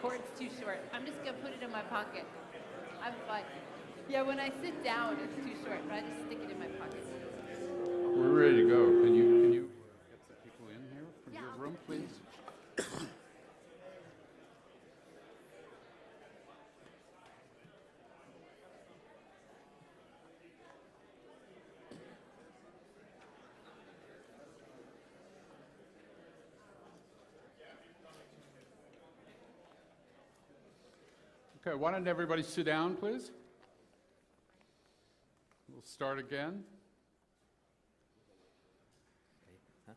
cord's too short. I'm just going to put it in my pocket. I'm fine. Yeah, when I sit down, it's too short, but I just stick it in my pocket. We're ready to go. Can you get some people in here from your room, please? Okay, why don't everybody sit down, please? We'll start again.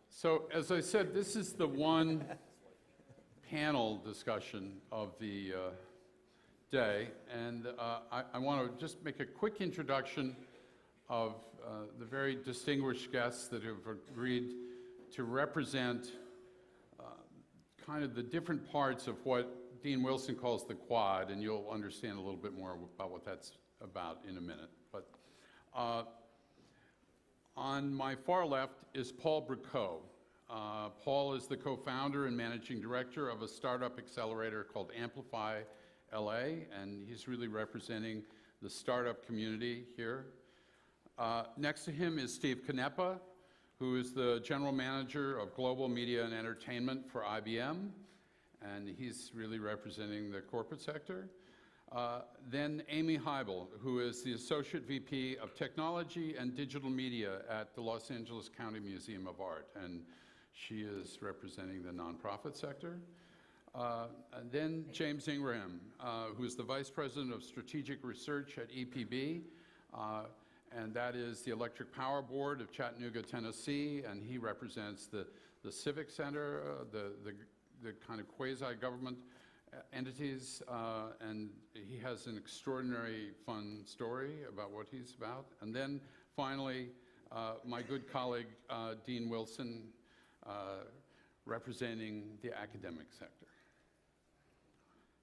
So, as I said, this is the one panel discussion of the day, and I want to just make a quick introduction of the very distinguished guests that have agreed to represent kind of the different parts of what Dean Wilson calls the quad, and you'll understand a little bit more about what that's about in a minute. But on my far left is Paul Bricault. Paul is the co-founder and managing director of a startup accelerator called Amplify.LA, and he's really representing the startup community here. Next to him is Steve Canepa, who is the general manager of global media and entertainment for IBM, and he's really representing the corporate sector. Then Amy Heibel, who is the Associate VP of Technology and Digital Media at the Los Angeles County Museum of Art, and she is representing the nonprofit sector. And then James Ingraham, who is the Vice President of Strategic Research at EPB, and that is the Electric Power Board of Chattanooga, Tennessee, and he represents the Civic Center, the kind of quasi-government entities, and he has an extraordinary fun story about what he's about. And then finally, my good colleague, Dean Wilson, representing the academic sector.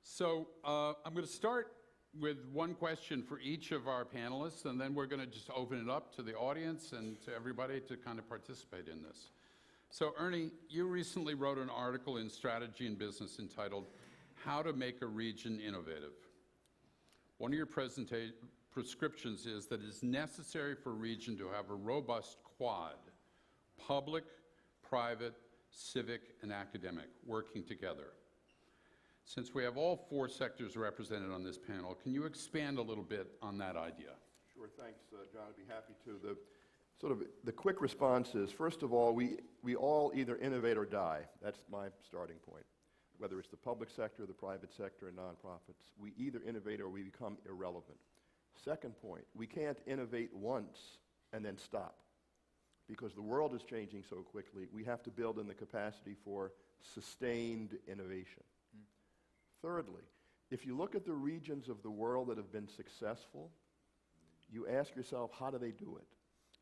So I'm going to start with one question for each of our panelists, and then we're going to just open it up to the audience and to everybody to kind of participate in this. So Ernie, you recently wrote an article in Strategy and Business entitled, How to Make a Region Innovative. One of your prescriptions is that it is necessary for a region to have a robust quad, public, private, civic, and academic, working together. Since we have all four sectors represented on this panel, can you expand a little bit on that idea? Sure, thanks, John. I'd be happy to. The quick response is, first of all, we all either innovate or die. That's my starting point. Whether it's the public sector, the private sector, and nonprofits, we either innovate or we become irrelevant. Second point, we can't innovate once and then stop, because the world is changing so quickly. We have to build in the capacity for sustained innovation. Thirdly, if you look at the regions of the world that have been successful, you ask yourself, how do they do it?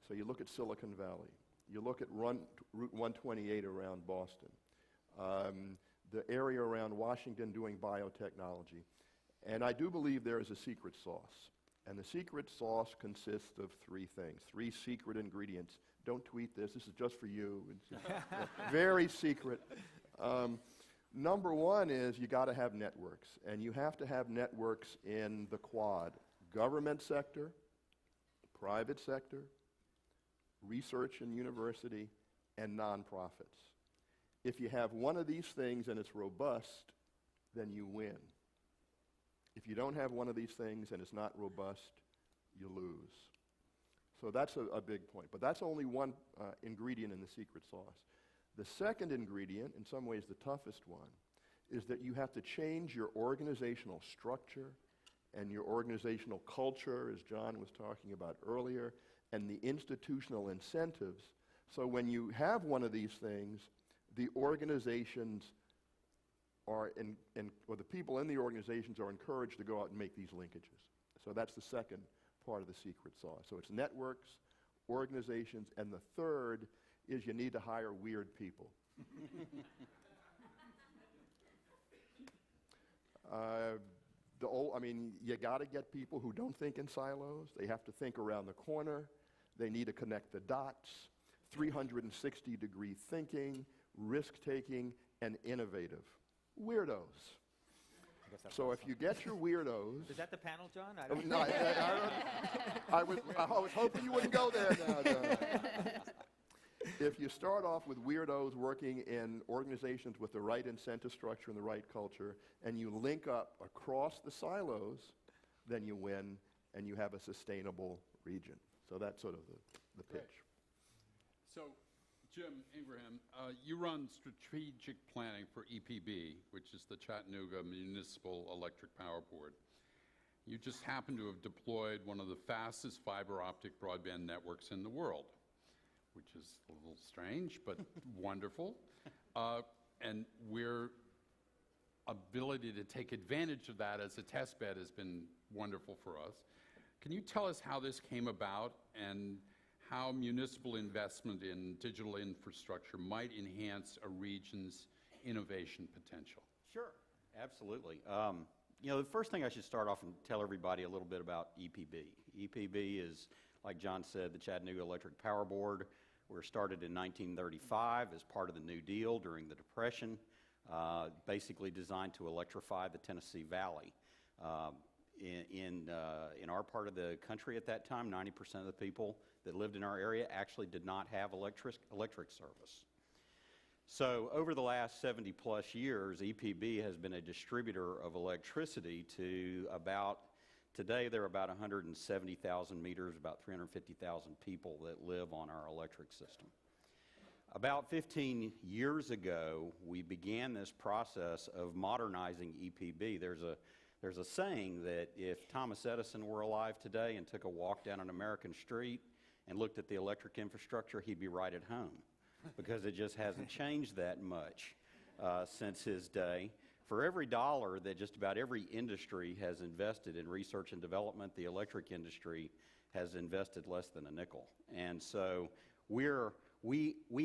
So you look at Silicon Valley. You look at Route 128 around Boston. The area around Washington doing biotechnology. And I do believe there is a secret sauce. And the secret sauce consists of three things, three secret ingredients. Don't tweet this. This is just for you. It's very secret. Number one is you got to have networks. And you have to have networks in the quad. Government sector, private sector, research and university, and nonprofits. If you have one of these things and it's robust, then you win. If you don't have one of these things and it's not robust, you lose. So that's a big point. But that's only one ingredient in the secret sauce. The second ingredient, in some ways the toughest one, is that you have to change your organizational structure and your organizational culture, as John was talking about earlier, and the institutional incentives. So when you have one of these things, the organizations or the people in the organizations are encouraged to go out and make these linkages. So that's the second part of the secret sauce. So it's networks, organizations, and the third is you need to hire weird people. You got to get people who don't think in silos. They have to think around the corner. They need to connect the dots, 360-degree thinking, risk-taking, and innovative. Weirdos. guess that's So what if you get your weirdos, Is that the panel, John? I Oh, don't no, I was hoping you wouldn't go there now, John. If you start off with weirdos working in organizations with the right incentive structure and the right culture, and you link up across the silos, then you win, and you have a sustainable region. So that's sort of the pitch. So, Jim Ingraham, you run strategic planning for EPB, which is the Chattanooga Municipal Electric Power Board. You just happen to have deployed one of the fastest fiber optic broadband networks in the world, which is a little strange, but wonderful. And we're ability to take advantage of that as a test bed has been wonderful for us. Can you tell us how this came about and how municipal investment in digital infrastructure might enhance a region's innovation potential? Sure, absolutely. You know, the first thing I should start off and tell everybody a little bit about EPB. EPB is, like John said, the Chattanooga Electric Power Board. We were started in 1935 as part of the New Deal during the Depression, basically designed to electrify the Tennessee Valley. In our part of the country at that time, 90% of the people that lived in our area actually did not have electric service. So over the last 70 plus years, EPB has been a distributor of electricity to today there are about 170,000 meters, about 350,000 people that live on our electric system. About 15 years ago, we began this process of modernizing EPB. There's a saying that if Thomas Edison were alive today and took a walk down an American street and looked at the electric infrastructure, he'd be right at home, because it just hasn't changed that much since his day. For every dollar that just about every industry has invested in research and development, the electric industry has invested less than a nickel. And so we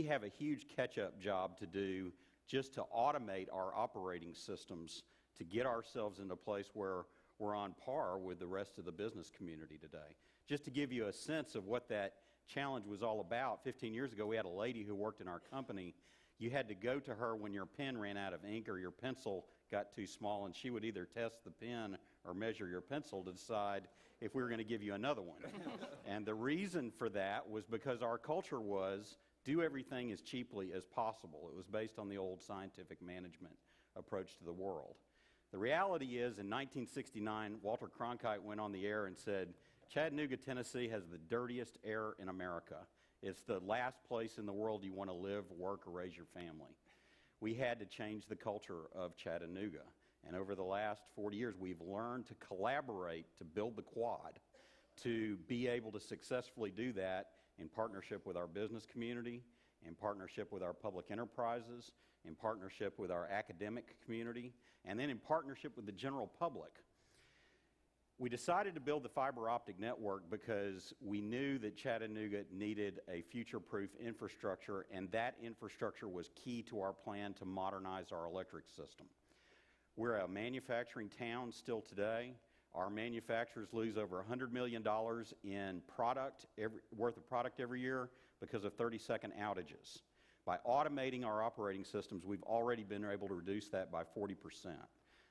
have a huge catch-up job to do just to automate our operating systems to get ourselves in a place where we're on par with the rest of the business community today. Just to give you a sense of what that challenge was all about, 15 years ago we had a lady who worked in our company. You had to go to her when your pen ran out of ink or your pencil got too small, and she would either test the pen or measure your pencil to decide if we were going to give you another one. And the reason for that was because our culture was do everything as cheaply as possible. It was based on the old scientific management approach to the world. The reality is, in 1969, Walter Cronkite went on the air and said, Chattanooga, Tennessee has the dirtiest air in America. It's the last place in the world you want to live, work, or raise your family. We had to change the culture of Chattanooga. And over the last 40 years, we've learned to collaborate to build the quad, to be able to successfully do that in partnership with our business community, in partnership with our public enterprises, in partnership with our academic community, and then in partnership with the general public. We decided to build the fiber optic network because we knew that Chattanooga needed a future-proof infrastructure, and that infrastructure was key to our plan to modernize our electric system. We're a manufacturing town still today. Our manufacturers lose over $100 million in worth of product every year because of 30-second outages. By automating our operating systems, we've already been able to reduce that by 40%.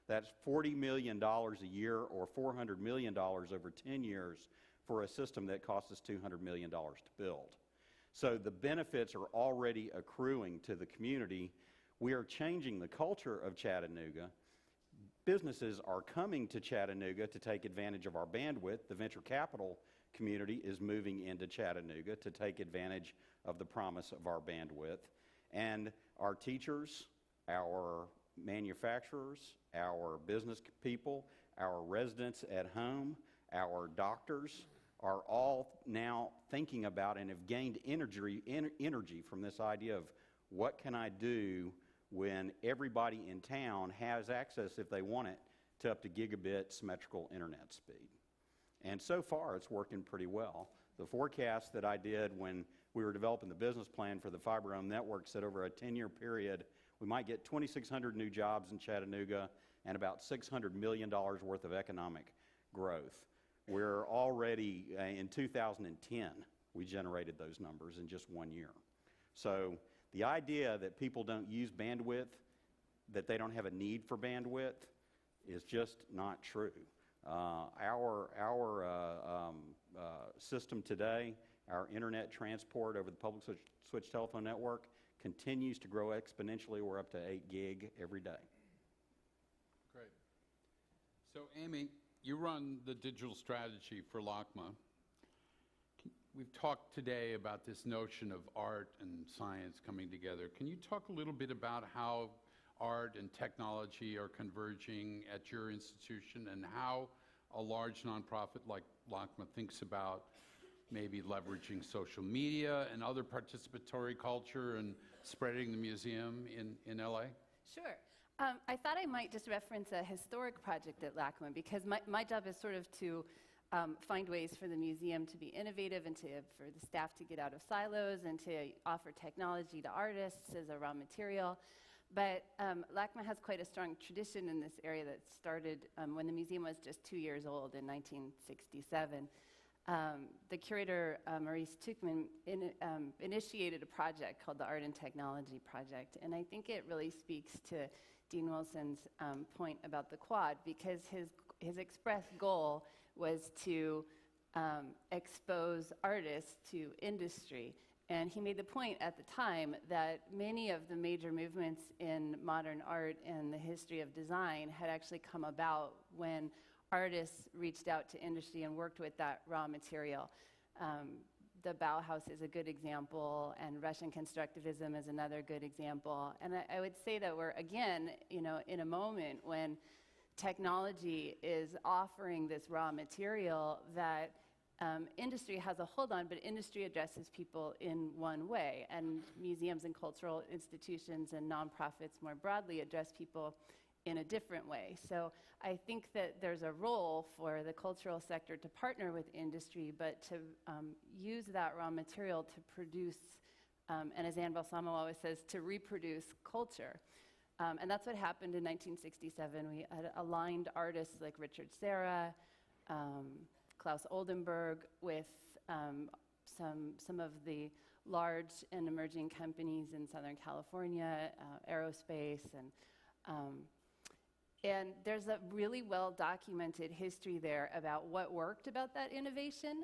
That's $40 million a year, or $400 million over 10 years for a system that costs us $200 million to build. So the benefits are already accruing to the community. We are changing the culture of Chattanooga. Businesses are coming to Chattanooga to take advantage of our bandwidth. The venture capital community is moving into Chattanooga to take advantage of the promise of our bandwidth. And our teachers, our manufacturers, our business people, our residents at home, our doctors are all now thinking about and have gained energy from this idea of what can I do when everybody in town has access, if they want it, to up to gigabit symmetrical internet speed. And so far it's working pretty well. The forecast that I did when we were developing the business plan for the fiber-owned network said over a 10-year period we might get 2,600 new jobs in Chattanooga and about $600 million worth of economic growth. We're already, in 2010, we generated those numbers in just 1 year. So the idea that people don't use bandwidth, that they don't have a need for bandwidth, is just not true. Our system today, our internet transport over the public switch telephone network, continues to grow exponentially. We're up to 8 gig every day. Great. So, Amy, you run the digital strategy for LACMA. We've talked today about this notion of art and science coming together. Can you talk a little bit about how art and technology are converging at your institution and how a large nonprofit like LACMA thinks about maybe leveraging social media and other participatory culture and spreading the museum in LA? Sure. I thought I might just reference a historic project at LACMA because my job is sort of to find ways for the museum to be innovative and for the staff to get out of silos and to offer technology to artists as a raw material. But LACMA has quite a strong tradition in this area that started when the museum was just 2 years old in 1967. The curator, Maurice Tuchman, initiated a project called the Art and Technology Project. And I think it really speaks to Dean Wilson's point about the quad, because his express goal was to expose artists to industry. And he made the point at the time that many of the major movements in modern art and the history of design had actually come about when artists reached out to industry and worked with that raw material. The Bauhaus is a good example, and Russian constructivism is another good example. And I would say that we're, again, in a moment when technology is offering this raw material that industry has a hold on, but industry addresses people in one way, and museums and cultural institutions and nonprofits more broadly address people in a different way. So I think that there's a role for the cultural sector to partner with industry, but to use that raw material to produce, and as Anne Balsamo always says, to reproduce culture. And that's what happened in 1967. We had aligned artists like Richard Serra, Klaus Oldenburg, with some of the large and emerging companies in Southern California, aerospace, and there's a really well-documented history there about what worked about that innovation.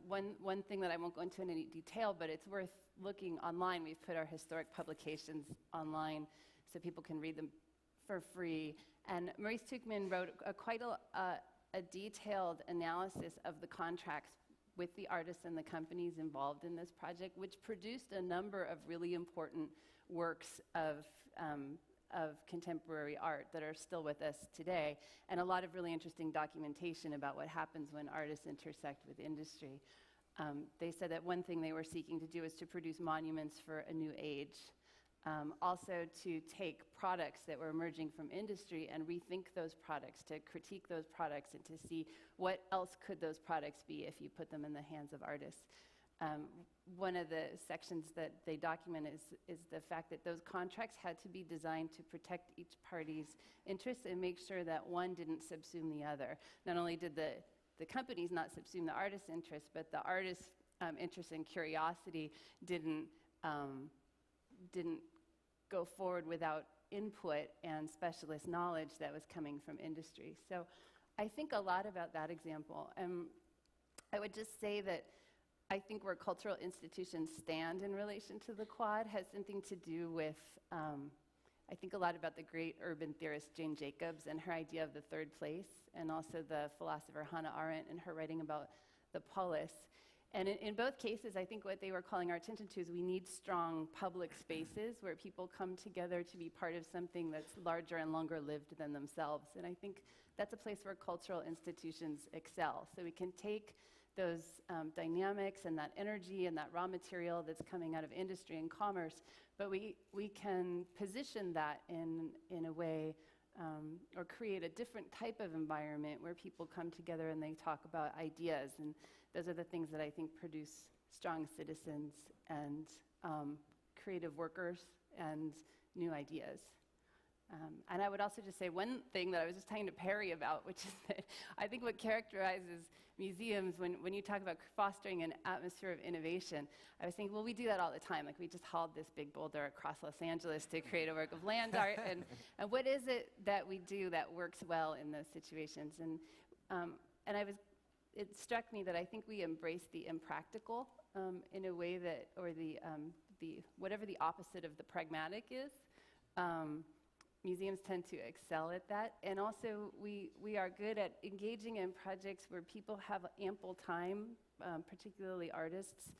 One thing that I won't go into in any detail, but it's worth looking online. We've put our historic publications online so people can read them for free. And Maurice Tuchman wrote quite a detailed analysis of the contracts with the artists and the companies involved in this project, which produced a number of really important works of contemporary art that are still with us today, and a lot of really interesting documentation about what happens when artists intersect with industry. They said that one thing they were seeking to do is to produce monuments for a new age. Also to take products that were emerging from industry and rethink those products, to critique those products and to see what else could those products be if you put them in the hands of artists. One of the sections that they document is the fact that those contracts had to be designed to protect each party's interests and make sure that one didn't subsume the other. Not only did the companies not subsume the artist's interests, but the artist's interest and curiosity didn't go forward without input and specialist knowledge that was coming from industry. So I think a lot about that example. I would just say that I think where cultural institutions stand in relation to the Quad has something to do with, I think a lot about the great urban theorist Jane Jacobs and her idea of the third place, and also the philosopher Hannah Arendt and her writing about the polis. And in both cases, I think what they were calling our attention to is we need strong public spaces where people come together to be part of something that's larger and longer lived than themselves. And I think that's a place where cultural institutions excel. So we can take those dynamics and that energy and that raw material that's coming out of industry and commerce, but we can position that in a way or create a different type of environment where people come together and they talk about ideas. And those are the things that I think produce strong citizens and creative workers and new ideas. And I would also just say one thing that I was just talking to Perry about, which is that I think what characterizes museums, when you talk about fostering an atmosphere of innovation, I was thinking, well, we do that all the time. Like, we just hauled this big boulder across Los Angeles to create a work of land art. And what is it that we do that works well in those situations? And it struck me that I think we embrace the impractical in a way that, or the whatever the opposite of the pragmatic is. Museums tend to excel at that. And also, we are good at engaging in projects where people have ample time, particularly artists,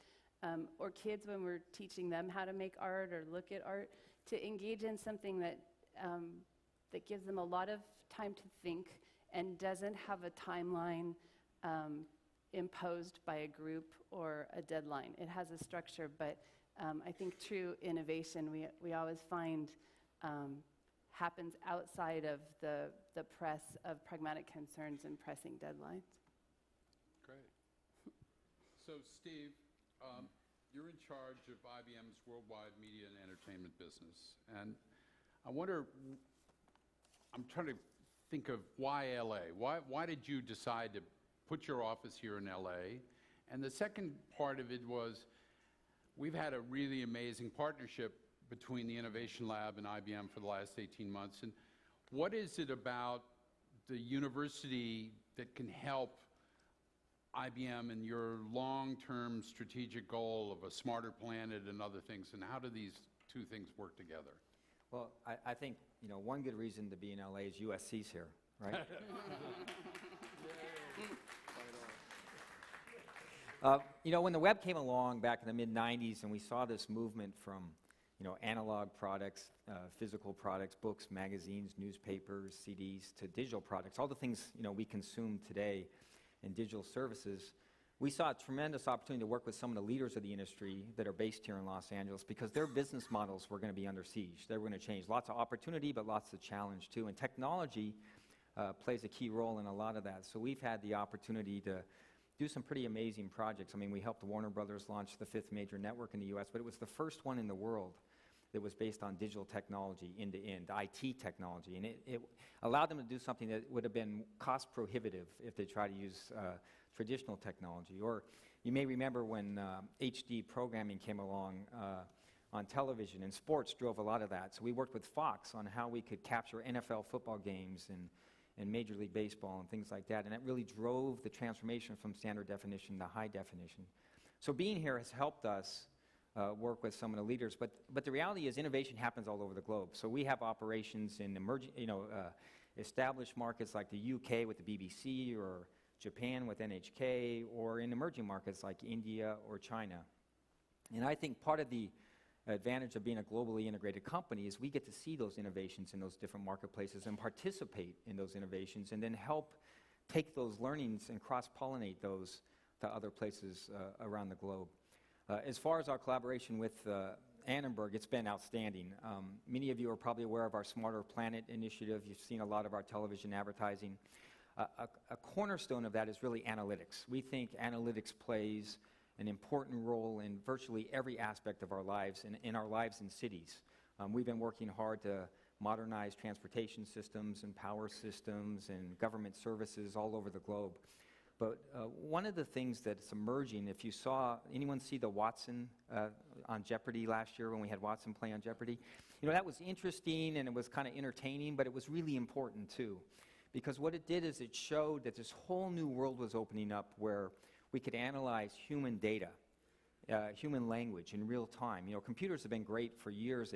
or kids when we're teaching them how to make art or look at art, to engage in something that gives them a lot of time to think and doesn't have a timeline imposed by a group or a deadline. It has a structure, but I think true innovation, we always find happens outside of the press of pragmatic concerns and pressing deadlines. Great. So, Steve, you're in charge of IBM's worldwide media and entertainment business. And I wonder, I'm trying to think of why LA? Why did you decide to put your office here in LA? And the second part of it was, we've had a really amazing partnership between the Innovation Lab and IBM for the last 18 months. And what is it about the university that can help IBM in your long-term strategic goal of a smarter planet and other things? And how do these two things work together? Well, I think, one good reason to be in LA is USC's here, right? When the web came along back in the mid-'90s and we saw this movement from analog products, physical products, books, magazines, newspapers, CDs, to digital products, all the things we consume today in digital services, we saw a tremendous opportunity to work with some of the leaders of the industry that are based here in Los Angeles, because their business models were going to be under siege. They were going to change. Lots of opportunity, but lots of challenge too. And technology plays a key role in a lot of that. So we've had the opportunity to do some pretty amazing projects. I mean, we helped Warner Brothers launch the 5th major network in the US, but it was the first one in the world that was based on digital technology, end-to-end, IT technology. And it allowed them to do something that would have been cost prohibitive if they tried to use traditional technology. Or you may remember when HD programming came along on television, and sports drove a lot of that. So we worked with Fox on how we could capture NFL football games and Major League Baseball and things like that. And that really drove the transformation from standard definition to high definition. So being here has helped us work with some of the leaders, but the reality is innovation happens all over the globe. So we have operations in emerging, established markets like the UK with the BBC, or Japan with NHK, or in emerging markets like India or China. And I think part of the advantage of being a globally integrated company is we get to see those innovations in those different marketplaces and participate in those innovations, and then help take those learnings and cross-pollinate those to other places around the globe. As far as our collaboration with Annenberg, it's been outstanding. Many of you are probably aware of our Smarter Planet initiative. You've seen a lot of our television advertising. A cornerstone of that is really analytics. We think analytics plays an important role in virtually every aspect of our lives, and in our lives in cities. We've been working hard to modernize transportation systems and power systems and government services all over the globe. But one of the things that's emerging, if you saw, anyone see the Watson on Jeopardy last year when we had Watson play on Jeopardy? That was interesting and it was kind of entertaining, but it was really important too. Because what it did is it showed that this whole new world was opening up where we could analyze human data, human language in real time. Computers have been great for years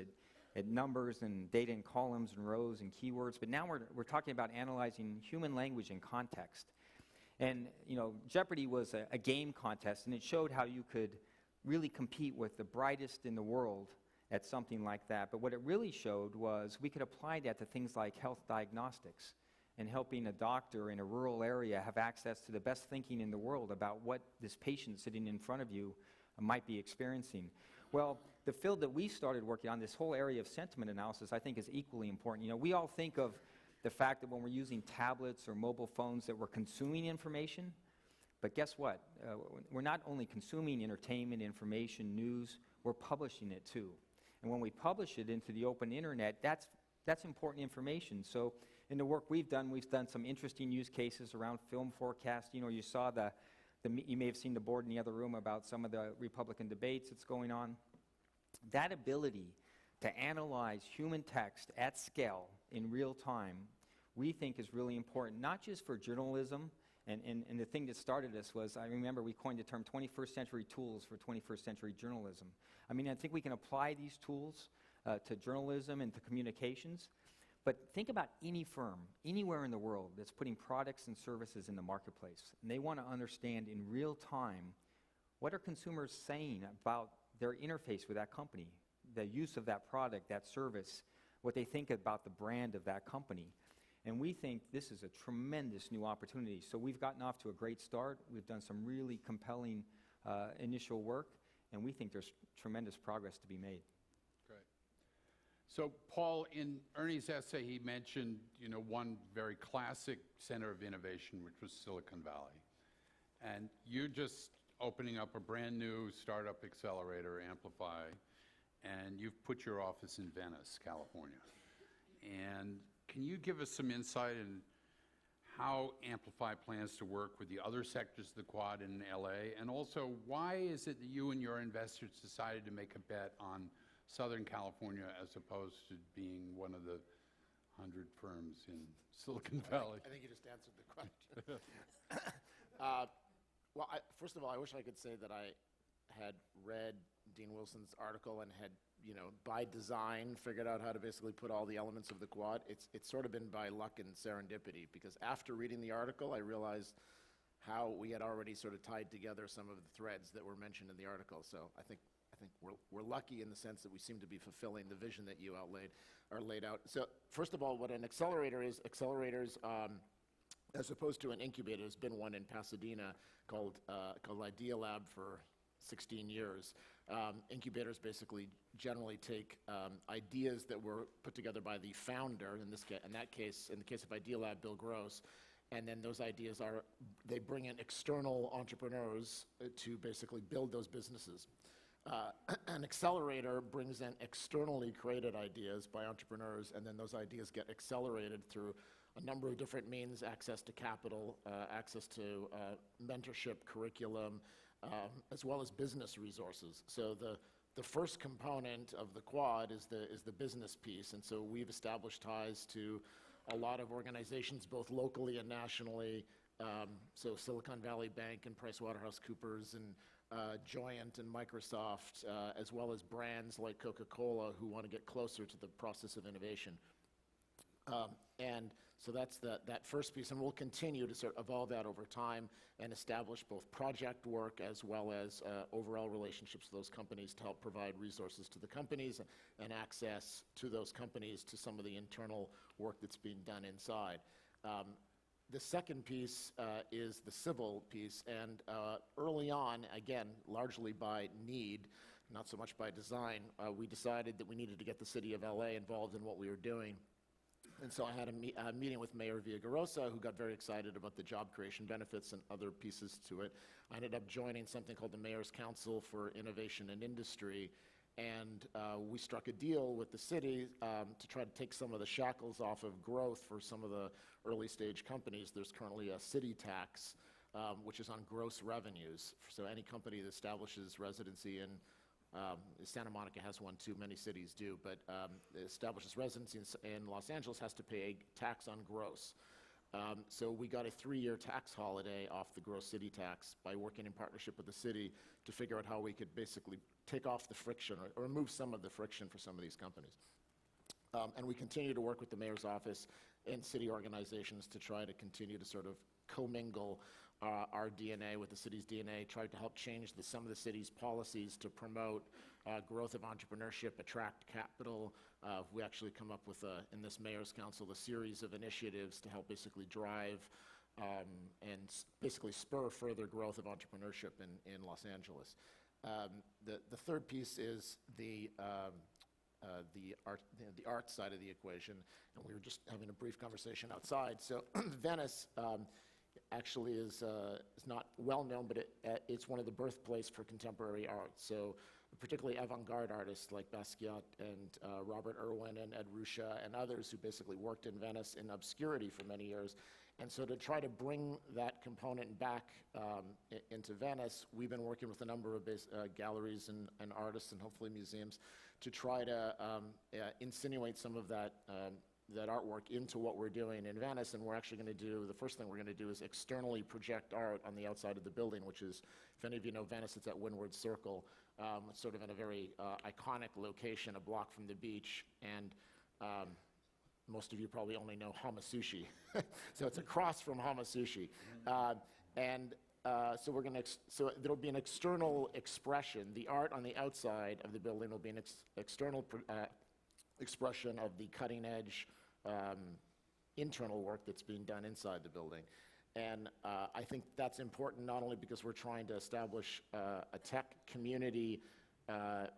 at numbers and data in columns and rows and keywords, but now we're talking about analyzing human language in context. And, Jeopardy was a game contest, and it showed how you could really compete with the brightest in the world at something like that. But what it really showed was we could apply that to things like health diagnostics and helping a doctor in a rural area have access to the best thinking in the world about what this patient sitting in front of you might be experiencing. Well, the field that we started working on, this whole area of sentiment analysis, I think is equally important. We all think of the fact that when we're using tablets or mobile phones that we're consuming information, but guess what? We're not only consuming entertainment, information, news, we're publishing it too. And when we publish it into the open internet, that's That's important information. So in the work we've done some interesting use cases around film forecasting, or you saw you may have seen the board in the other room about some of the Republican debates that's going on. That ability to analyze human text at scale in real time, we think is really important, not just for journalism, and the thing that started this was, I remember we coined the term 21st century tools for 21st century journalism. I mean, I think we can apply these tools to journalism and to communications, but think about any firm, anywhere in the world that's putting products and services in the marketplace, and they want to understand in real time, what are consumers saying about their interface with that company, the use of that product, that service, what they think about the brand of that company. And we think this is a tremendous new opportunity. So we've gotten off to a great start. We've done some really compelling initial work, and we think there's tremendous progress to be made. Great. So Paul, in Ernie's essay, he mentioned, one very classic center of innovation, which was Silicon Valley. And you're just opening up a brand new startup accelerator, Amplify, and you've put your office in Venice, California. And can you give us some insight in how Amplify plans to work with the other sectors of the Quad in LA? And also, why is it that you and your investors decided to make a bet on Southern California as opposed to being one of the 100 firms in Silicon Valley? I think you just answered the question. Well, first of all, I wish I could say that I had read Dean Wilson's article and had, by design, figured out how to basically put all the elements of the Quad. It's sort of been by luck and serendipity, because after reading the article, I realized how we had already sort of tied together some of the threads that were mentioned in the article. So I think we're lucky in the sense that we seem to be fulfilling the vision that you laid out. So first of all, what an accelerator is, accelerators, as opposed to an incubator, there's been one in Pasadena called Idea Lab for 16 years. Incubators basically generally take ideas that were put together by the founder, in the case of Idea Lab, Bill Gross, and then those ideas they bring in external entrepreneurs to basically build those businesses. An accelerator brings in externally created ideas by entrepreneurs, and then those ideas get accelerated through a number of different means: access to capital, access to mentorship, curriculum, as well as business resources. So the first component of the Quad is the business piece, and so we've established ties to a lot of organizations, both locally and nationally. So Silicon Valley Bank and PricewaterhouseCoopers and Joyent and Microsoft, as well as brands like Coca-Cola who want to get closer to the process of innovation. And so that's that first piece, and we'll continue to sort of evolve that over time and establish both project work as well as overall relationships with those companies to help provide resources to the companies and access to those companies to some of the internal work that's being done inside. The second piece is the civil piece, and early on, again, largely by need, not so much by design, we decided that we needed to get the city of LA involved in what we were doing. And so I had a meeting with Mayor Villagrosa, who got very excited about the job creation benefits and other pieces to it. I ended up joining something called the Mayor's Council for Innovation and Industry, and we struck a deal with the city to try to take some of the shackles off of growth for some of the early stage companies. There's currently a city tax, which is on gross revenues. So any company that establishes residency in Santa Monica has one too, many cities do, but establishes residency in Los Angeles has to pay a tax on gross. So we got a 3-year tax holiday off the gross city tax by working in partnership with the city to figure out how we could basically take off the friction or remove some of the friction for some of these companies. And we continue to work with the mayor's office and city organizations to try to continue to sort of commingle our DNA with the city's DNA, tried to help change some of the city's policies to promote growth of entrepreneurship, attract capital. We actually come up with, in this mayor's council, a series of initiatives to help basically drive and basically spur further growth of entrepreneurship in Los Angeles. The third piece is the art side of the equation, and we were just having a brief conversation outside. So Venice actually is not well known, but it's one of the birthplace for contemporary art. So particularly avant-garde artists like Basquiat and Robert Irwin and Ed Ruscha and others who basically worked in Venice in obscurity for many years. And so to try to bring that component back into Venice, we've been working with a number of galleries and artists and hopefully museums to try to insinuate some of that that artwork into what we're doing in Venice. And we're actually going to do, the first thing we're going to do is externally project art on the outside of the building, which is, if any of you know Venice, it's at Windward Circle, sort of in a very iconic location, a block from the beach. And most of you probably only know Hamasushi. So it's across from Hamasushi. So we're going to, so there'll be an external expression. The art on the outside of the building will be an external expression of the cutting edge internal work that's being done inside the building. And I think that's important not only because we're trying to establish a tech community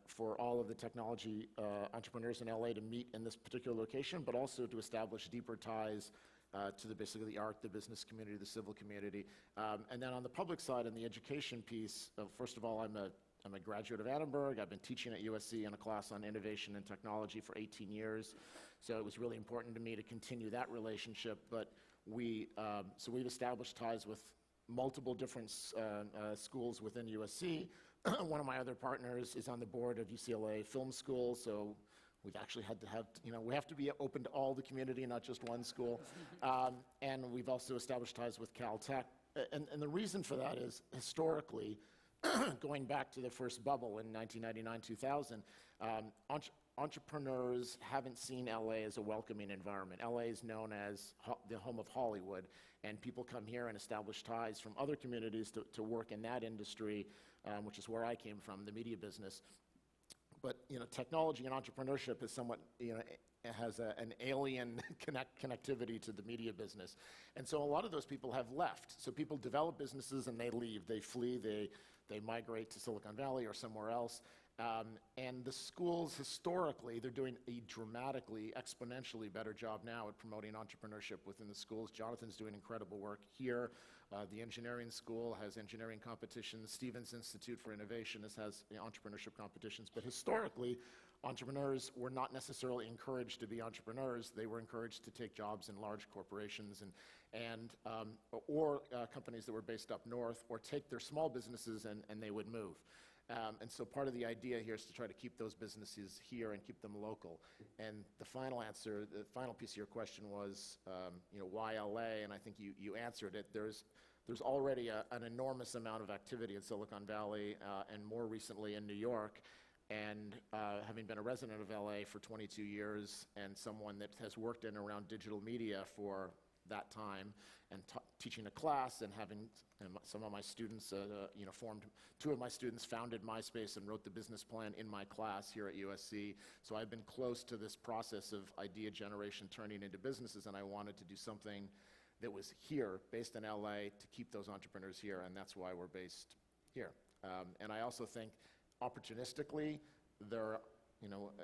for all of the technology entrepreneurs in LA to meet in this particular location, but also to establish deeper ties to basically the art, the business community, the civil community. And then on the public side, in the education piece, first of all, I'm a graduate of Annenberg. I've been teaching at USC in a class on innovation and technology for 18 years. So it was really important to me to continue that relationship. But so we've established ties with multiple different schools within USC. One of my other partners is on the board of UCLA Film School, so we've actually had to have, we have to be open to all the community, not just one school. And we've also established ties with Caltech. And the reason for that is, historically, going back to the first bubble in 1999-2000, entrepreneurs haven't seen LA as a welcoming environment. LA is known as the home of Hollywood, and people come here and establish ties from other communities to work in that industry, which is where I came from, the media business. But technology and entrepreneurship is somewhat, has an alien connectivity to the media business. And so a lot of those people have left. So people develop businesses and they leave, they flee, they migrate to Silicon Valley or somewhere else. And the schools, historically, they're doing a dramatically, exponentially better job now at promoting entrepreneurship within the schools. Jonathan's doing incredible work here. The engineering school has engineering competitions. Stevens Institute for Innovation has entrepreneurship competitions. But historically, entrepreneurs were not necessarily encouraged to be entrepreneurs. They were encouraged to take jobs in large corporations or companies that were based up north, or take their small businesses and they would move. And so part of the idea here is to try to keep those businesses here and keep them local. And the final answer, the final piece of your question was, why LA? And I think you answered it. There's already an enormous amount of activity in Silicon Valley and more recently in New York. And having been a resident of LA for 22 years and someone that has worked in around digital media for that time, and teaching a class and having some of my students, two of my students founded MySpace and wrote the business plan in my class here at USC. So I've been close to this process of idea generation turning into businesses, and I wanted to do something that was here, based in LA, to keep those entrepreneurs here, and that's why we're based here. And I also think opportunistically,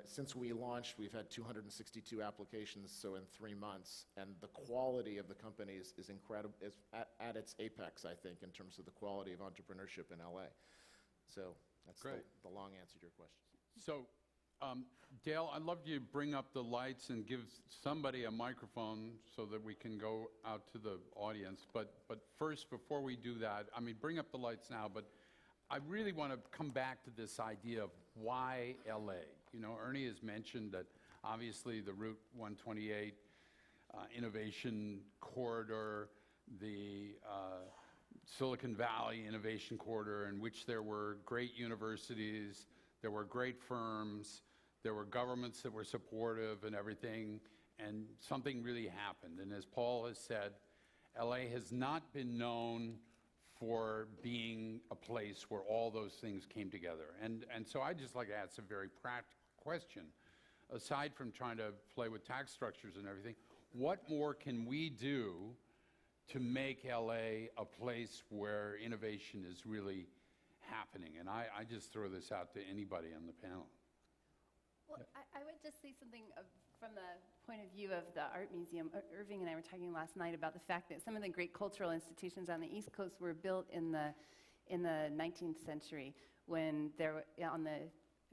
since we launched, we've had 262 applications, so in 3 months, and the quality of the company is incredible, is at its apex, I think, in terms of the quality of entrepreneurship in LA. So that's the long answer to your question. So, Dale, I'd love you to bring up the lights and give somebody a microphone so that we can go out to the audience. But first, before we do that, bring up the lights now, but I really want to come back to this idea of why LA. Ernie has mentioned that obviously the Route 128 innovation corridor, the Silicon Valley innovation corridor, in which there were great universities, there were great firms, there were governments that were supportive and everything, and something really happened. And as Paul has said, LA has not been known for being a place where all those things came together. And so I'd just like to ask a very practical question. Aside from trying to play with tax structures and everything, what more can we do to make LA a place where innovation is really happening? And I just throw this out to anybody on the panel. Well, I would just say something from the point of view of the art museum. Irving and I were talking last night about the fact that some of the great cultural institutions on the East Coast were built in the 19th century, when on the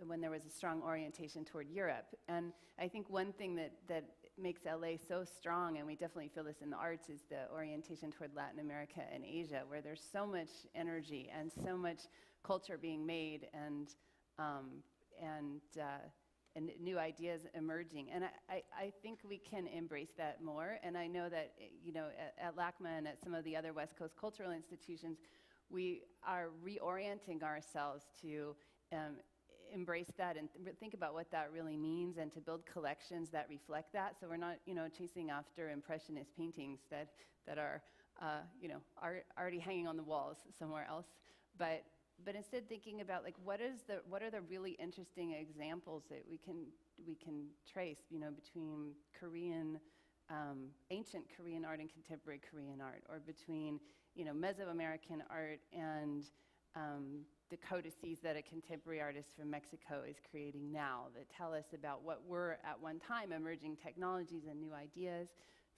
when there was a strong orientation toward Europe. And I think one thing that makes LA so strong, and we definitely feel this in the arts, is the orientation toward Latin America and Asia, where there's so much energy and so much culture being made and new ideas emerging. And I think we can embrace that more. And I know that, at LACMA and at some of the other West Coast cultural institutions, we are reorienting ourselves to embrace that and think about what that really means, and to build collections that reflect that. So we're not, chasing after impressionist paintings that are, already hanging on the walls somewhere else, but instead thinking about like what are the really interesting examples that we can trace, between Korean, ancient Korean art and contemporary Korean art, or between Mesoamerican art and the codices that a contemporary artist from Mexico is creating now, that tell us about what were at one time emerging technologies and new ideas.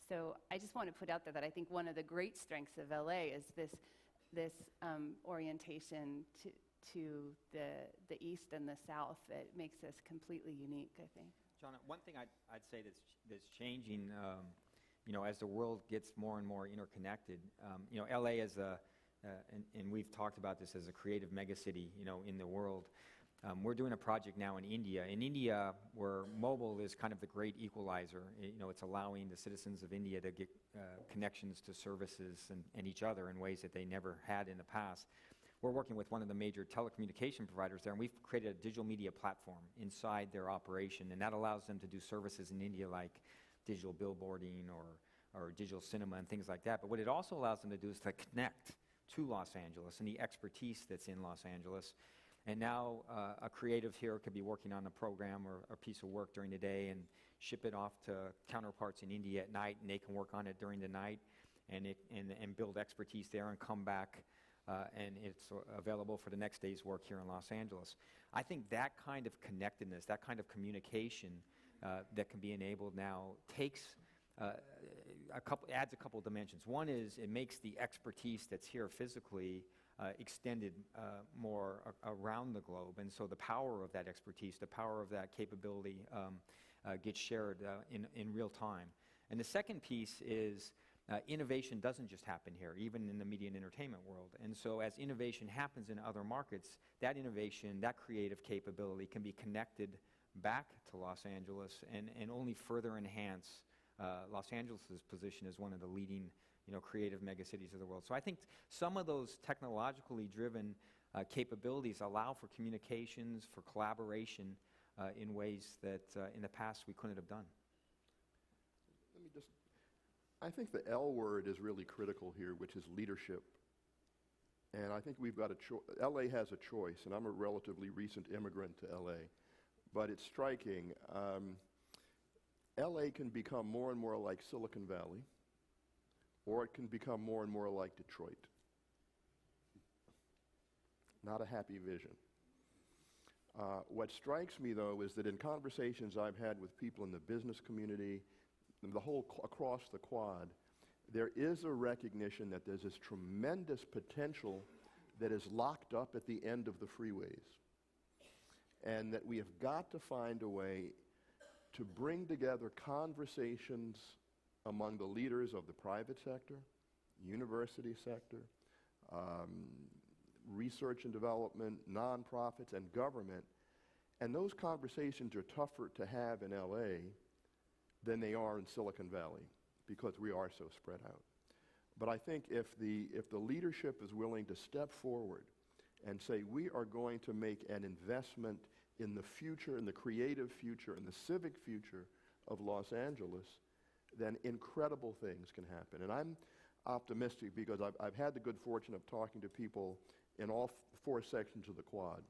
So I just want to put out there that I think one of the great strengths of LA is this orientation to the east and the south that makes us completely unique, I think. John, one thing I'd say that's changing, as the world gets more and more interconnected. LA is and we've talked about this as a creative megacity, in the world. We're doing a project now in India. In India, where mobile is kind of the great equalizer, it's allowing the citizens of India to get connections to services and each other in ways that they never had in the past. We're working with one of the major telecommunication providers there, and we've created a digital media platform inside their operation, and that allows them to do services in India like digital billboarding or digital cinema and things like that. But what it also allows them to do is to connect to Los Angeles and the expertise that's in Los Angeles. And now a creative here could be working on a program or a piece of work during the day and ship it off to counterparts in India at night, and they can work on it during the night and build expertise there and come back, and it's available for the next day's work here in Los Angeles. I think that kind of connectedness, that kind of communication that can be enabled now takes adds a couple of dimensions. One is it makes the expertise that's here physically extended more around the globe, and so the power of that expertise, the power of that capability gets shared in real time. And the second piece is innovation doesn't just happen here, even in the media and entertainment world. And so as innovation happens in other markets, that innovation, that creative capability can be connected back to Los Angeles and only further enhance Los Angeles' position as one of the leading creative megacities of the world. So I think some of those technologically driven capabilities allow for communications, for collaboration in ways that in the past we couldn't have done. I think the L word is really critical here, which is leadership. And I think we've got LA has a choice, and I'm a relatively recent immigrant to LA, but it's striking. LA can become more and more like Silicon Valley, or it can become more and more like Detroit. Not a happy vision. What strikes me, though, is that in conversations I've had with people in the business community, across the Quad, there is a recognition that there's this tremendous potential that is locked up at the end of the freeways, and that we have got to find a way to bring together conversations among the leaders of the private sector, university sector, research and development, nonprofits, and government. And those conversations are tougher to have in LA than they are in Silicon Valley, because we are so spread out. But I think if the leadership is willing to step forward and say, we are going to make an investment in the future, in the creative future, in the civic future of Los Angeles, then incredible things can happen. And I'm optimistic because I've had the good fortune of talking to people in all four sections of the Quad.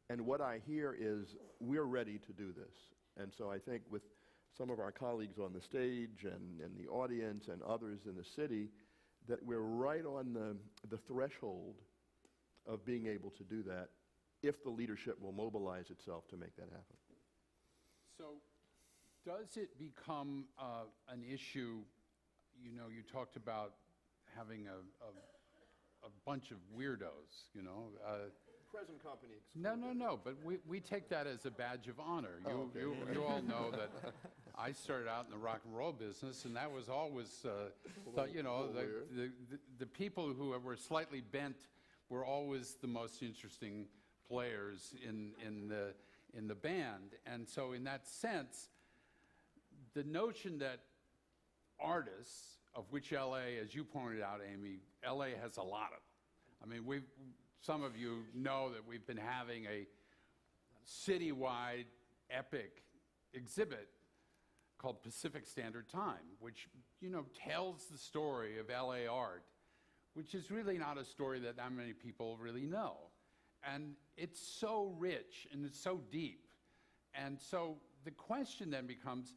And what I hear is, we're ready to do this. And so I think with some of our colleagues on the stage and the audience and others in the city, that we're right on the threshold of being able to do that, if the leadership will mobilize itself to make that happen. So does it become an issue, you talked about having a bunch of weirdos, present company No, excluded. no, no, but we take that as a badge of honor. Oh, okay. You all know that I started out in the rock and roll business, and that was always, thought, you know, the people who were slightly bent were always the most interesting players in the band. And so in that sense, the notion that artists, of which LA, as you pointed out, Amy, LA has a lot of them. I mean, some of you know that we've been having a citywide epic exhibit called Pacific Standard Time, which, you know, tells the story of LA art, which is really not a story that many people really know. And it's so rich and it's so deep. And so the question then becomes,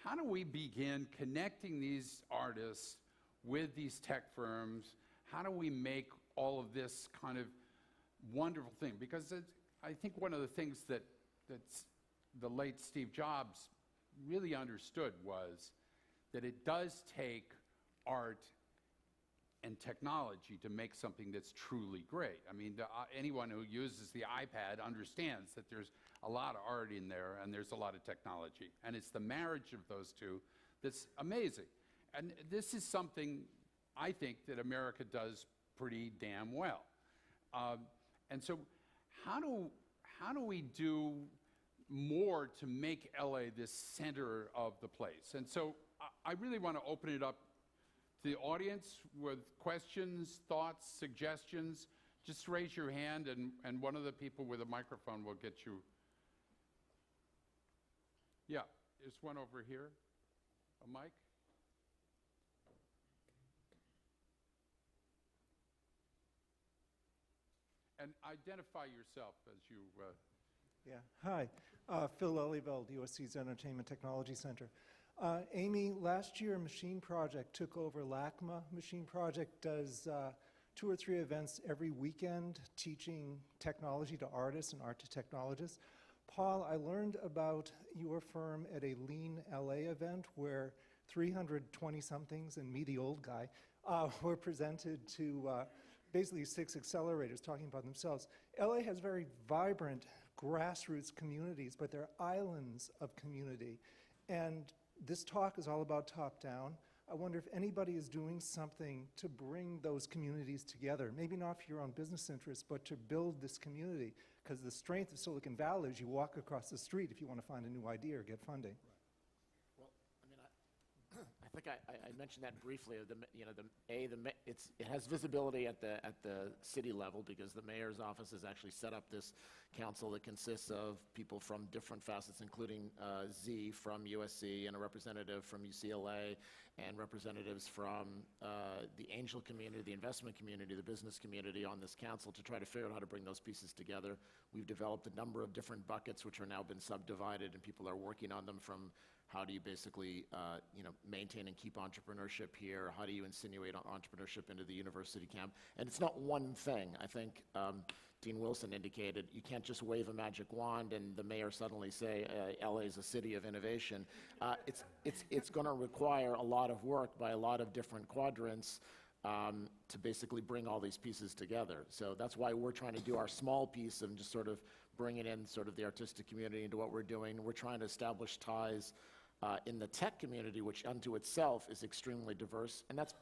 how do we begin connecting these artists with these tech firms? How do we make all of this kind of wonderful thing? Because I think one of the things that the late Steve Jobs really understood was that it does take art and technology to make something that's truly great. I mean, anyone who uses the iPad understands that there's a lot of art in there and there's a lot of technology. And it's the marriage of those two that's amazing. And this is something I think that America does pretty damn well. And so how do we do more to make LA this center of the place? And so I really want to open it up to the audience with questions, thoughts, suggestions. Just raise your hand and one of the people with a microphone will get you. Yeah, there's one over here. A mic? And identify yourself as you... Yeah, hi. Phil Lelyveld, USC's Entertainment Technology Center. Amy, last year Machine Project took over LACMA. Machine Project does 2 or 3 events every weekend teaching technology to artists and art to technologists. Paul, I learned about your firm at a Lean LA event where 320-somethings and me, the old guy, were presented to basically 6 accelerators talking about themselves. LA has very vibrant grassroots communities, but they're islands of community. And this talk is all about top-down. I wonder if anybody is doing something to bring those communities together, maybe not for your own business interests, but to build this community. Because the strength of Silicon Valley is you walk across the street if you want to find a new idea or get funding. Well, I mean, I think I mentioned that briefly. It has visibility at the city level because the mayor's office has actually set up this council that consists of people from different facets, including Z from USC and a representative from UCLA and representatives from the angel community, the investment community, the business community on this council to try to figure out how to bring those pieces together. We've developed a number of different buckets which are now been subdivided and people are working on them from how do you basically maintain and keep entrepreneurship here? How do you insinuate entrepreneurship into the university camp? And it's not one thing. I think Dean Wilson indicated you can't just wave a magic wand and the mayor suddenly say LA is a city of innovation. It's going to require a lot of work by a lot of different quadrants to basically bring all these pieces together. So that's why we're trying to do our small piece and just sort of bringing in sort of the artistic community into what we're doing. We're trying to establish ties in the tech community, which unto itself is extremely diverse. And that's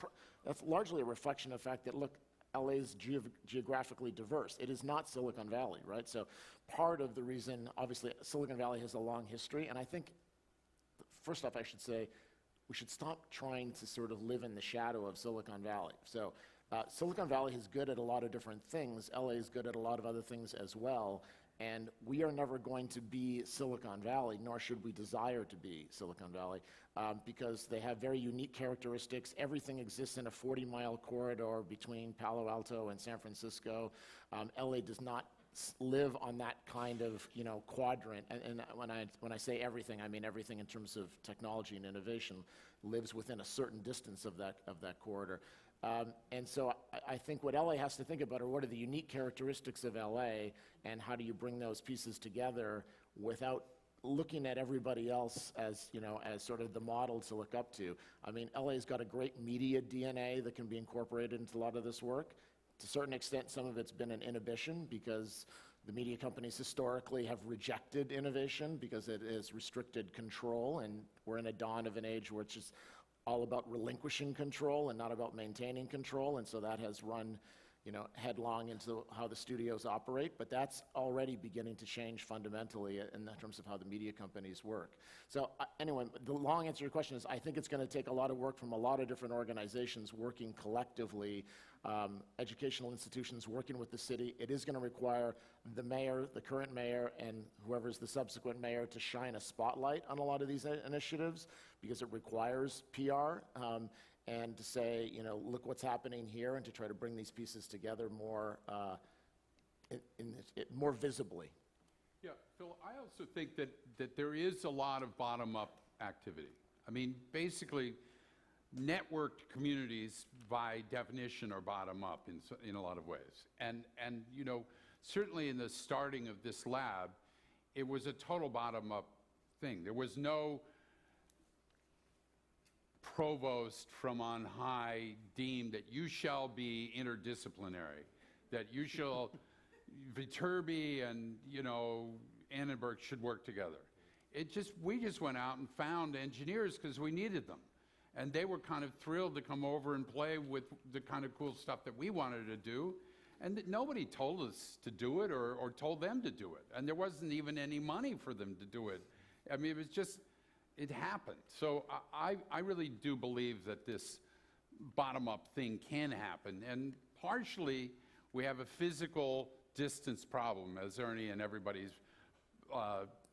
largely a reflection of the fact that, look, LA is geographically diverse. It is not Silicon Valley, right? So part of the reason, obviously, Silicon Valley has a long history. And I think, first off, I should say, we should stop trying to sort of live in the shadow of Silicon Valley. So Silicon Valley is good at a lot of different things. LA is good at a lot of other things as well. And we are never going to be Silicon Valley, nor should we desire to be Silicon Valley, because they have very unique characteristics. Everything exists in a 40-mile corridor between Palo Alto and San Francisco. LA does not live on that kind of quadrant. And when I say everything, I mean everything in terms of technology and innovation lives within a certain distance of that corridor. And so I think what LA has to think about are what are the unique characteristics of LA and how do you bring those pieces together without looking at everybody else as, as sort of the model to look up to. I mean, LA's got a great media DNA that can be incorporated into a lot of this work. To a certain extent, some of it's been an inhibition because the media companies historically have rejected innovation because it has restricted control, and we're in a dawn of an age which is all about relinquishing control and not about maintaining control, and so that has run, headlong into how the studios operate, but that's already beginning to change fundamentally in terms of how the media companies work. So anyway, the long answer to your question is I think it's going to take a lot of work from a lot of different organizations working collectively, educational institutions working with the city. It is going to require the mayor, the current mayor, and whoever's the subsequent mayor to shine a spotlight on a lot of these initiatives because it requires PR. And to say, look what's happening here, and to try to bring these pieces together more, more visibly. Yeah, Phil, I also think that there is a lot of bottom-up activity. I mean, basically, networked communities, by definition, are bottom-up in a lot of ways. And certainly in the starting of this lab, it was a total bottom-up thing. There was no provost from on high deemed that you shall be interdisciplinary, that you shall, Viterbi and, Annenberg should work together. We just went out and found engineers because we needed them. And they were kind of thrilled to come over and play with the kind of cool stuff that we wanted to do. And nobody told us to do it or told them to do it. And there wasn't even any money for them to do it. I mean, it was just, it happened. So I really do believe that this bottom-up thing can happen. And partially, we have a physical distance problem, as Ernie and everybody's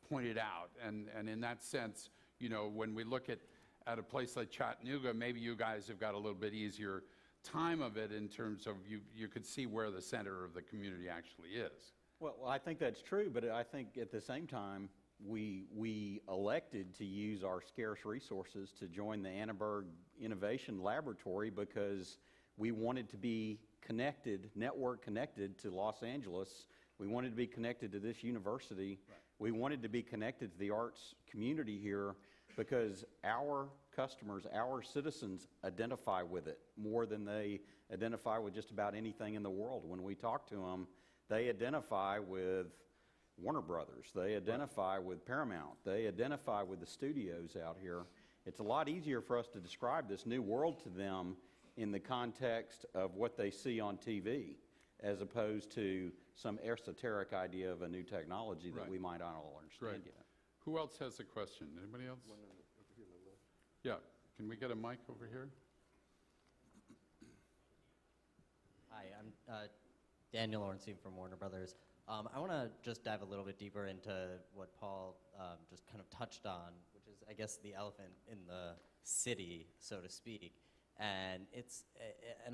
pointed out. And in that sense, when we look at a place like Chattanooga, maybe you guys have got a little bit easier time of it in terms of you could see where the center of the community actually is. Well, I think that's true, but I think at the same time, we elected to use our scarce resources to join the Annenberg Innovation Laboratory because we wanted to be connected, network connected to Los Angeles. We wanted to be connected to this university. Right. We wanted to be connected to the arts community here because our customers, our citizens identify with it more than they identify with just about anything in the world. When we talk to them, they identify with Warner Brothers, they identify with Paramount, they identify with the studios out here. It's a lot easier for us to describe this new world to them in the context of what they see on TV, as opposed to some esoteric idea of a new technology that we might not all understand yet. Who else has a question? Anybody else? One over here on the left. Yeah, can we get a mic over here? Hi, I'm Daniel Ornstein from Warner Brothers. I want to just dive a little bit deeper into what Paul just kind of touched on, which is, I guess, the elephant in the city, so to speak. And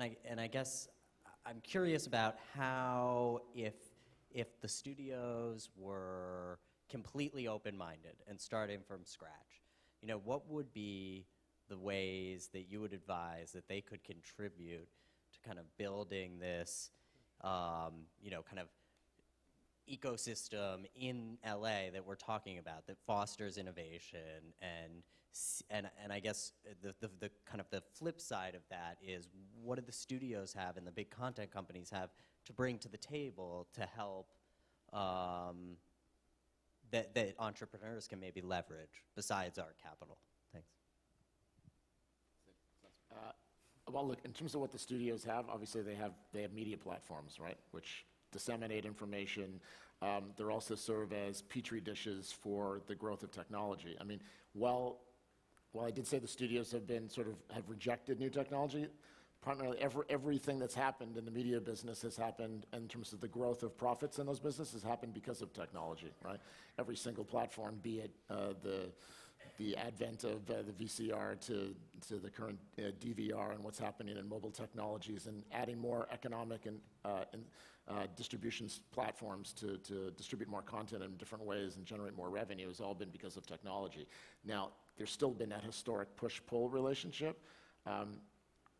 I guess I'm curious about how, if the studios were completely open-minded and starting from scratch, what would be the ways that you would advise that they could contribute to kind of building this, kind of ecosystem in LA that we're talking about that fosters innovation and I guess the kind of the flip side of that is, what do the studios have and the big content companies have to bring to the table to help that entrepreneurs can maybe leverage besides our capital? Thanks. Well, look, in terms of what the studios have, obviously they have media platforms, right, which disseminate information. They also serve as petri dishes for the growth of technology. I mean, while I did say the studios have rejected new technology, primarily everything that's happened in the media business has happened in terms of the growth of profits in those businesses happened because of technology, right? Every single platform, be it the advent of the VCR to the current DVR and what's happening in mobile technologies and adding more economic and distribution platforms to distribute more content in different ways and generate more revenue has all been because of technology. Now, there's still been that historic push-pull relationship.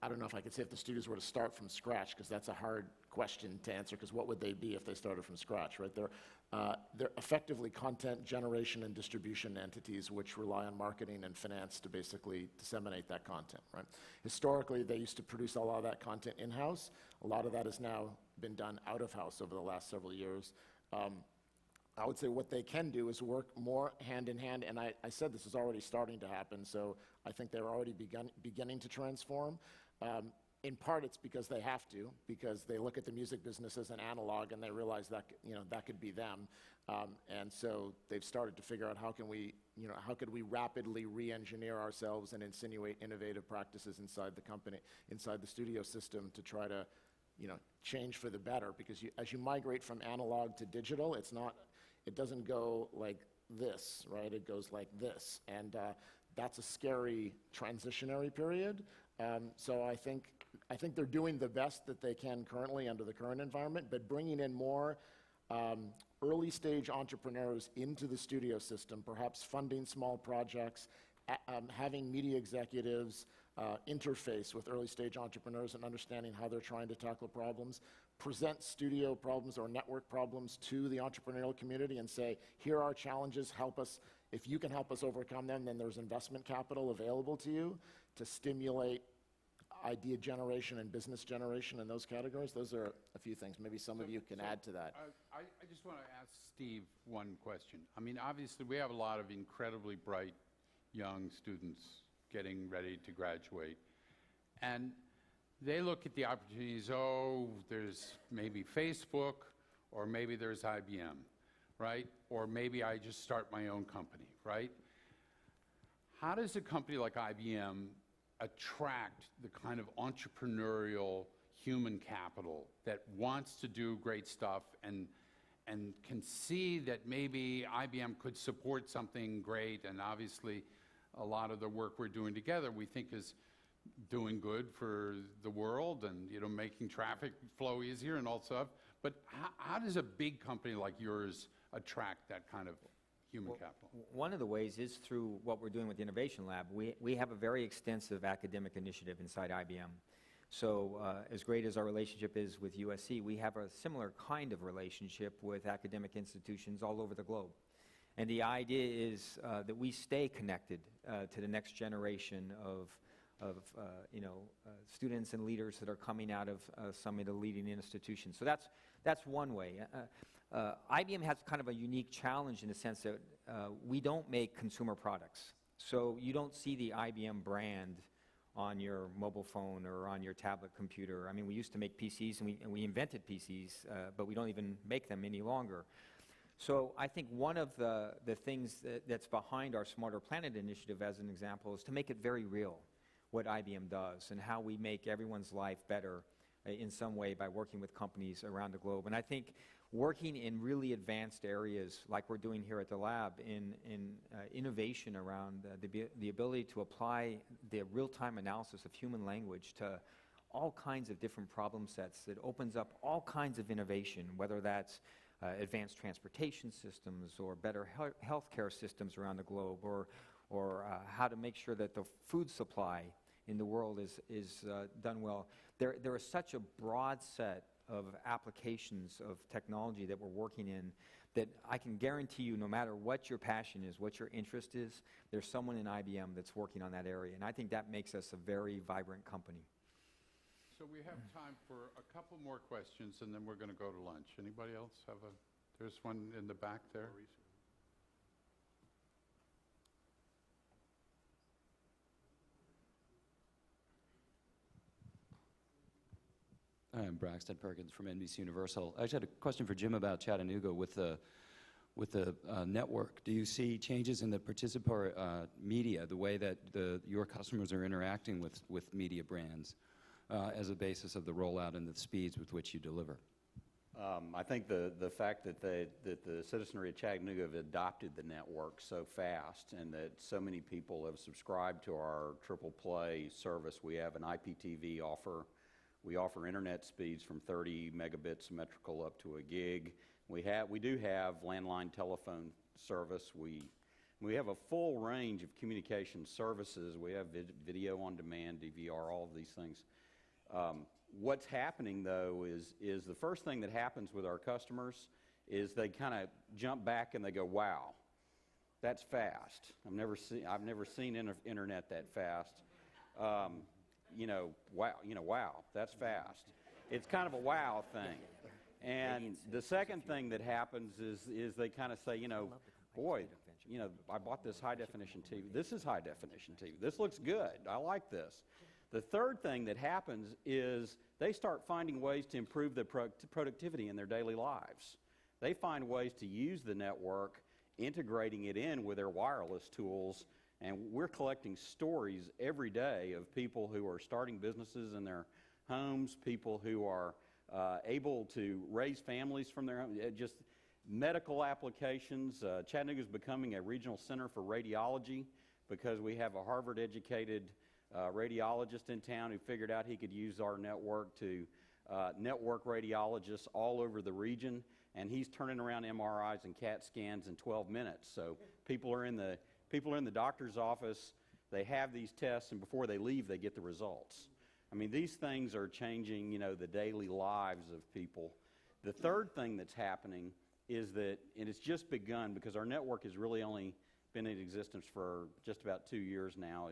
I don't know if I could say if the studios were to start from scratch, because that's a hard question to answer, because what would they be if they started from scratch, right? They're effectively content generation and distribution entities which rely on marketing and finance to basically disseminate that content, right? Historically, they used to produce a lot of that content in-house. A lot of that has now been done out of house over the last several years. I would say what they can do is work more hand in hand, and I said this is already starting to happen, so I think they're already beginning to transform. In part, it's because they have to, because they look at the music business as an analog and they realize that, that could be them. And so they've started to figure out how could we rapidly re-engineer ourselves and insinuate innovative practices inside the company, inside the studio system, to try to, change for the better. Because as you migrate from analog to digital, it doesn't go like this, right? It goes like this. And that's a scary transitionary period. So I think they're doing the best that they can currently under the current environment, but bringing in more early stage entrepreneurs into the studio system, perhaps funding small projects, having media executives interface with early stage entrepreneurs and understanding how they're trying to tackle problems, present studio problems or network problems to the entrepreneurial community and say, here are our challenges, help us. If you can help us overcome them, then there's investment capital available to you to stimulate idea generation and business generation in those categories. Those are a few things. Maybe some of you can add to that. I just want to ask Steve one question. I mean, obviously, we have a lot of incredibly bright young students getting ready to graduate. And they look at the opportunities, there's maybe Facebook, or maybe there's IBM, right? Or maybe I just start my own company, right? How does a company like IBM attract the kind of entrepreneurial human capital that wants to do great stuff and can see that maybe IBM could support something great? And obviously, a lot of the work we're doing together we think is doing good for the world and making traffic flow easier and all stuff. But how does a big company like yours attract that kind of human capital? One of the ways is through what we're doing with the Innovation Lab. We have a very extensive academic initiative inside IBM. So as great as our relationship is with USC, we have a similar kind of relationship with academic institutions all over the globe. And the idea is that we stay connected to the next generation of students and leaders that are coming out of some of the leading institutions. So that's one way. IBM has kind of a unique challenge in the sense that we don't make consumer products. So you don't see the IBM brand on your mobile phone or on your tablet computer. I mean, we used to make PCs, and we invented PCs, but we don't even make them any longer. So I think one of the things that's behind our Smarter Planet initiative, as an example, is to make it very real, what IBM does and how we make everyone's life better in some way by working with companies around the globe. And I think working in really advanced areas like we're doing here at the lab in innovation around the ability to apply the real-time analysis of human language to all kinds of different problem sets that opens up all kinds of innovation, whether that's advanced transportation systems or better healthcare systems around the globe, or how to make sure that the food supply in the world is done well. There is such a broad set of applications of technology that we're working in that I can guarantee you, no matter what your passion is, what your interest is, there's someone in IBM that's working on that area. And I think that makes us a very vibrant company. So we have time for a couple more questions, and then we're going to go to lunch. Anybody else have there's one in the back there. Hi, I'm Braxton Perkins from NBC Universal. I just had a question for Jim about Chattanooga with the network. Do you see changes in the participatory media, the way that your customers are interacting with media brands as a basis of the rollout and the speeds with which you deliver? I think the fact that the citizenry of Chattanooga have adopted the network so fast and that so many people have subscribed to our triple play service. We have an IPTV offer. We offer internet speeds from 30 megabits symmetrical up to a gig. We do have landline telephone service. We have a full range of communication services. We have video on demand, DVR, all of these things. What's happening, though, is the first thing that happens with our customers is they kind of jump back and they go, wow, that's fast. I've never seen internet that fast. Wow, that's fast. It's kind of a wow thing. And the second thing that happens is they kind of say, boy, I bought this high-definition TV. This is high-definition TV. This looks good. I like this. The third thing that happens is they start finding ways to improve their productivity in their daily lives. They find ways to use the network, integrating it in with their wireless tools, and we're collecting stories every day of people who are starting businesses in their homes, people who are able to raise families from their home, just medical applications. Chattanooga is becoming a regional center for radiology because we have a Harvard-educated radiologist in town who figured out he could use our network to network radiologists all over the region, and he's turning around MRIs and CAT scans in 12 minutes. So people are in the doctor's office, they have these tests, and before they leave, they get the results. I mean, these things are changing, the daily lives of people. The third thing that's happening is that, and it's just begun because our network has really only been in existence for just about 2 years now,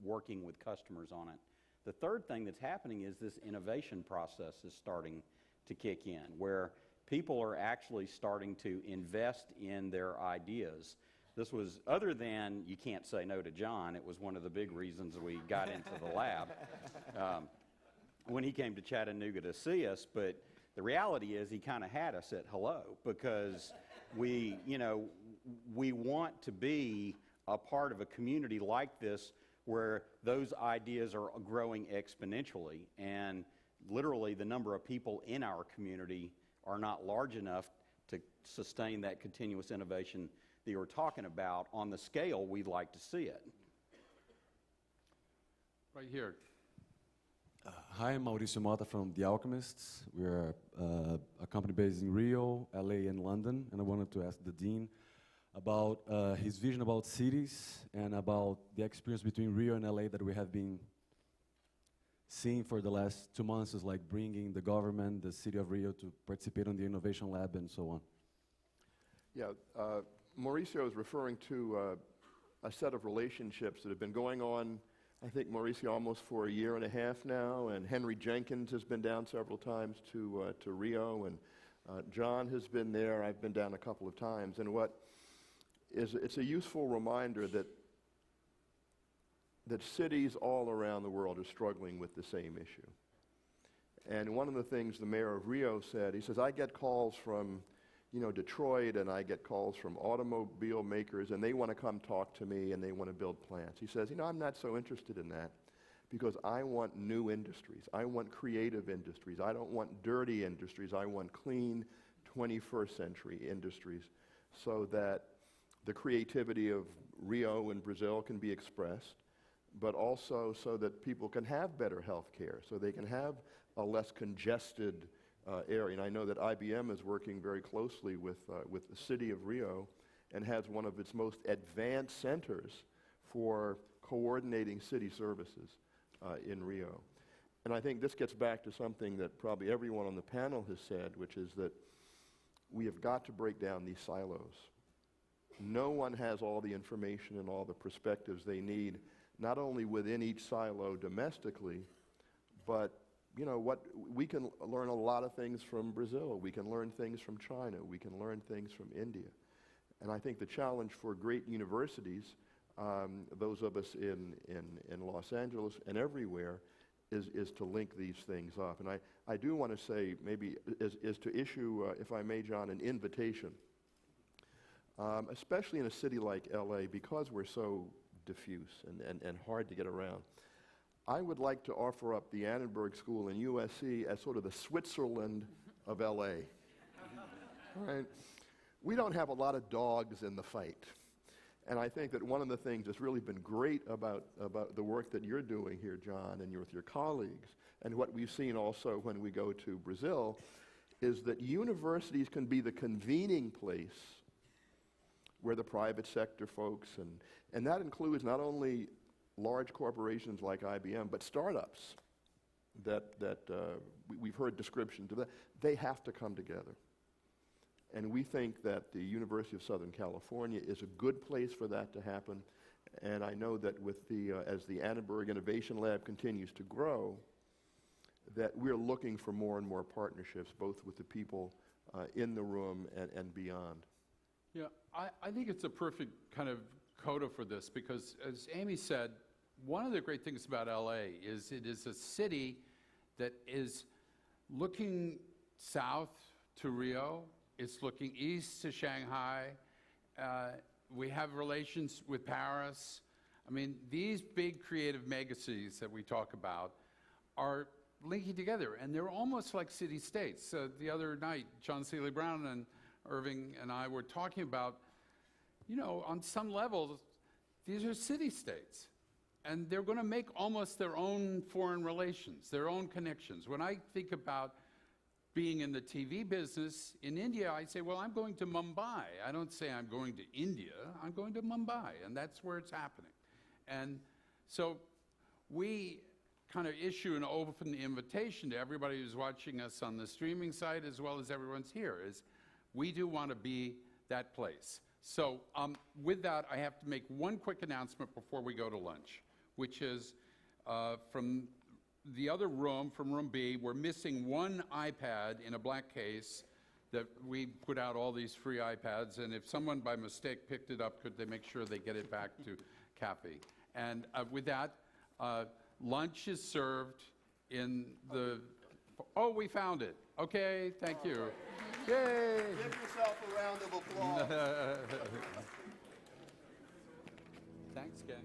working with customers on it. The third thing that's happening is this innovation process is starting to kick in, where people are actually starting to invest in their ideas. This was, other than you can't say no to John, it was one of the big reasons we got into the lab when he came to Chattanooga to see us. But the reality is he kind of had us at hello, because we want to be a part of a community like this where those ideas are growing exponentially, and literally the number of people in our community are not large enough to sustain that continuous innovation that you're talking about on the scale we'd like to see it. Right here. Hi, I'm Mauricio Mota from The Alchemists. We're a company based in Rio, LA, and London, and I wanted to ask the Dean about his vision about cities and about the experience between Rio and LA that we have been seeing for the last 2 months, is like bringing the government, the city of Rio, to participate on the Innovation Lab and so on. Yeah, Mauricio is referring to a set of relationships that have been going on, I think, Mauricio, almost for 1.5 years now, and Henry Jenkins has been down several times to Rio, and John has been there. I've been down a couple of times, and it's a useful reminder that cities all around the world are struggling with the same issue. And one of the things the mayor of Rio said, he says, I get calls from Detroit, and I get calls from automobile makers, and they want to come talk to me, and they want to build plants. He says, I'm not so interested in that, because I want new industries. I want creative industries. I don't want dirty industries. I want clean 21st century industries, so that the creativity of Rio and Brazil can be expressed, but also so that people can have better health care, so they can have a less congested area. And I know that IBM is working very closely with the city of Rio and has one of its most advanced centers for coordinating city services in Rio. And I think this gets back to something that probably everyone on the panel has said, which is that we have got to break down these silos. No one has all the information and all the perspectives they need, not only within each silo domestically, but we can learn a lot of things from Brazil. We can learn things from China. We can learn things from India. And I think the challenge for great universities, those of us in Los Angeles and everywhere, is to link these things up. And I do want to say, maybe, is to issue, if I may, John, an invitation, especially in a city like LA, because we're so diffuse and hard to get around. I would like to offer up the Annenberg School in USC as sort of the Switzerland of LA. All right? We don't have a lot of dogs in the fight. And I think that one of the things that's really been great about the work that you're doing here, John, and with your colleagues, and what we've seen also when we go to Brazil, is that universities can be the convening place where the private sector folks, and that includes not only large corporations like IBM, but startups. we've heard descriptions of that. They have to come together. And we think that the University of Southern California is a good place for that to happen. And I know that with as the Annenberg Innovation Lab continues to grow, that we're looking for more and more partnerships, both with the people in the room and beyond. Yeah, I think it's a perfect kind of coda for this because, as Amy said, one of the great things about LA is it is a city that is looking south to Rio, it's looking east to Shanghai, we have relations with Paris. I mean, these big creative megacities that we talk about are linking together, and they're almost like city-states. The other night, John Seeley Brown and Irving and I were talking about, you know, on some levels, these are city-states. And they're going to make almost their own foreign relations, their own connections. When I think about being in the TV business in India, I say, well, I'm going to Mumbai. I don't say I'm going to India. I'm going to Mumbai, and that's where it's happening. And so we kind of issue an open invitation to everybody who's watching us on the streaming site as well as everyone's here, is we do want to be that place. So with that, I have to make one quick announcement before we go to lunch, which is from the other room, from room B, we're missing one iPad in a black case that we put out all these free iPads, and if someone by mistake picked it up, could they make sure they get it back to Kathy? And with that, lunch is served in the, oh, we found it. Okay, thank you. Yay! Give yourself a round of applause. Thanks, gang.